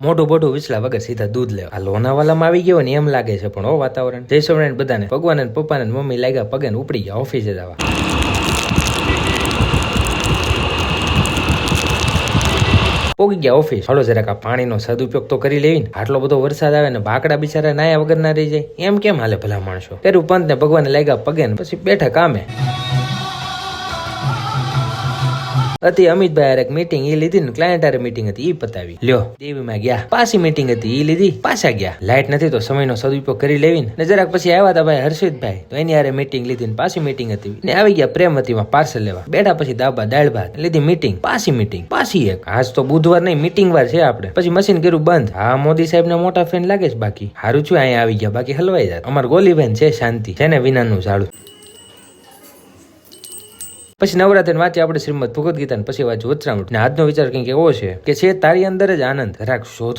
મોટું બોટું વિચલા વગર સીધા દૂધ લેવા. આ લોનાવાલામાં આવી ગયો ને એમ લાગે છે, પણ ઓ વાતાવરણ. જય સ્વામિનારાયણ બધાને. ભગવાન ને પપ્પા ને મમ્મી લાગ્યા પગે ને ઉપડી ગયા ઓફિસે જવા. પોગી ગયા ઓફિસ. હાલો જરાક આ પાણીનો સદુપયોગ તો કરી લેવી ને. આટલો બધો વરસાદ આવે ને બાકડા બિચારા નાયા વગર ના રહી જાય, એમ કેમ હાલે ભલા માણસો? પેલું પંત ને ભગવાન લાગ્યા પગે ને પછી બેઠા કામે. હતી અમિતભાઈ એક મીટિંગ ઈ લીધી ને ક્લાયન્ટ હારે મીટિંગ હતી ઈ પતાવી લ્યો. દેવીમાં ગયા, પાછી મીટિંગ હતી ઈ લીધી, પાછા ગયા. લાઈટ નથી તો સમયનો સદુપયોગ કરી લેવી ને. જરાક પછી આવ્યા હતા ભાઈ હર્ષિતભાઈ, તો એની હારે મીટિંગ લીધી ને પાછી મીટિંગ હતી ને આવી ગયા પ્રેમવતીમાં પાર્સલ લેવા. બેઠા પછી દાબા દાળ ભાત લીધી, મીટિંગ પાછી એક. આજ તો બુધવાર નહીં મીટિંગ વાર છે આપણે. પછી મશીન કર્યું બંધ. હા મોદી સાહેબ ના મોટા ફેન લાગે છે. બાકી હારું છું અહીંયા આવી ગયા, બાકી હલવાઈ જાય. અમાર ગોલીબેન છે શાંતિ છે ને વિનાનું ઝાડું. પછી નવરાત્રી વાંચે આપણે શ્રીમદ ભગવદ ગીતા, પછી વાંચું વચરામૃત. ને આજનો વિચાર કંઈક એવો છે કે તારી અંદર જ આનંદ રાખ શોધ